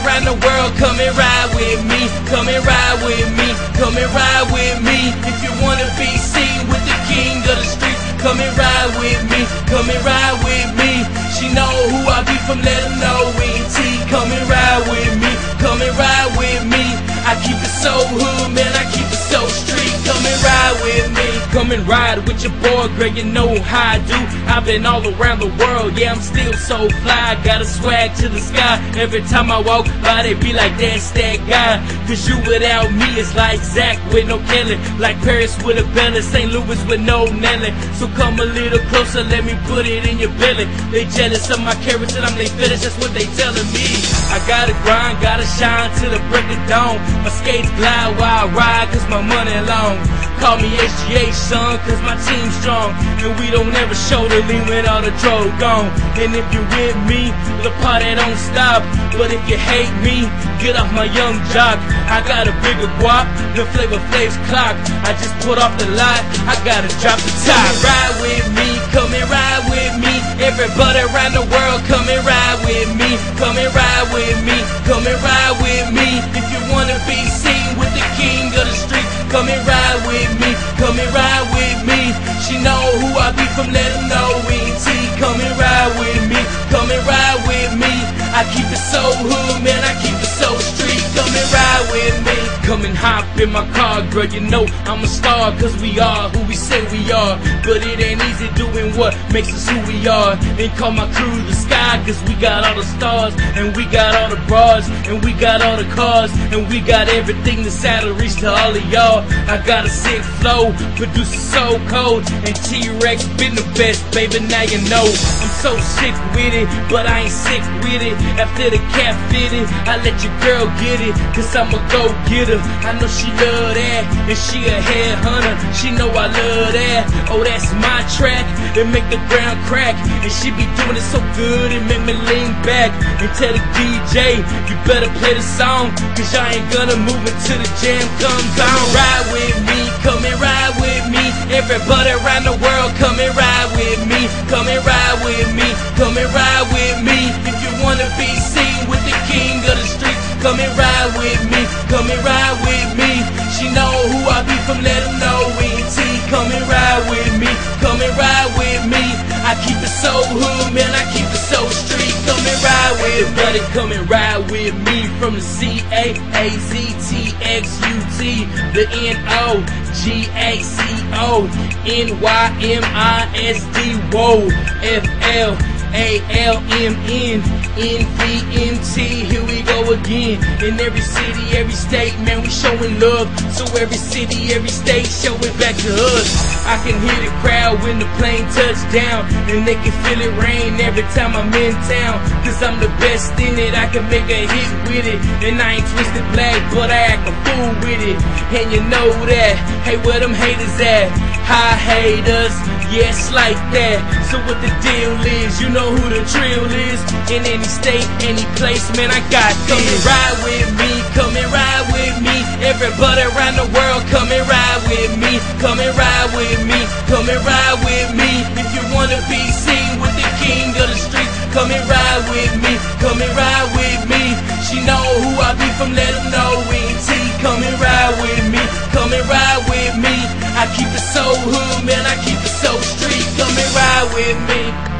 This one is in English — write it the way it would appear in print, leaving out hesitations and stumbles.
around the world, come and ride with me. Come and ride with me. Come and ride with me. If you wanna be seen with the king of the streets, come and ride with me. Come and ride with me. She know who I be from, let her know ET. Come and ride with me. Come and ride with me. I keep it so hood, man, I keep it so street. Come and ride with me. Come and ride with your boy, girl, you know how I do. I've been all around the world, yeah, I'm still so fly. Got a swag to the sky. Every time I walk by, they be like, that's that guy. Cause you without me is like Zach with no Kelly, like Paris with a belly, St. Louis with no Nelly. So come a little closer, let me put it in your belly. They jealous of my carrots and I'm they fetish, that's what they telling me. I gotta grind, gotta shine till the break of dawn. My skates glide while I ride cause my money long. Call me HGH, son, cause my team's strong. And we don't ever shoulder lean when all the drove gone. And if you're with me, the party don't stop. But if you hate me, get off my young jock. I got a bigger guap than Flavor Flav's clock. I just put off the lot, I gotta drop the top. Ride with me, come and ride with me. Everybody around the world, come and ride with me. Come and ride with me, come and ride with me. If you wanna be seen with the king of the street, come and ride with me. Come and ride with me. She know who I be from, let her know ET. Come and ride with me. Come and ride with me. I keep it so hood, man, I keep it so street. Come and ride with me. Come and hop in my car, girl, you know I'm a star. Cause we are who we say we are. But it ain't easy doing what makes us who we are. And call my crew the sky, cause we got all the stars. And we got all the bras. And we got all the cars. And we got everything that's out of reach to all of y'all. I got a sick flow, producer so cold. And T-Rex been the best, baby, now you know. I'm so sick with it, but I ain't sick with it. After the cat fitted, I let your girl get it. Cause I'm a go-getter. I know she love that, and she a headhunter. She know I love that. Oh, that's my track. It make the ground crack. And she be doing it so good, it make me lean back. And tell the DJ, you better play the song. Cause I ain't gonna move until the jam comes on. Ride with me, come and ride with me. Everybody around the world, come and ride with me. Come and ride with me, come and ride with me. If you wanna be seen with the king of the street, come and ride with me. Come and ride with me. She know who I be from, let her know ET. Come and ride with me. Come and ride with me. I keep it so hood, man, I keep it so street. Come and ride with everybody, come and ride with me. From the C-A-A-Z-T-X-U-T, the N-O-G-A-C-O-N-Y-M-I-S-D, whoa, F-L-A-L-M-N-N-V-M-T. Here we go again. In every city, every state, man, we showing love. So every city, every state, show it back to us. I can hear the crowd when the plane touch down, and they can feel it rain every time I'm in town. Cause I'm the best in it, I can make a hit with it. And I ain't twisted black, but I act a fool with it. And you know that, hey, where them haters at? Hi haters, yeah, it's like that. So what the deal is, you know who the drill is. In any state, any place, man, I got this. Come and ride with me, come and ride with me. Everybody around the world, come and ride with me. Come and ride with me, come and ride with me. If you wanna be seen with the king of the street, come and ride with me. Come and ride with me. She know who I be from, let her know ET. Come and ride with me, come and ride with me. I keep it so hood, man, I keep it so street. Come and ride with me.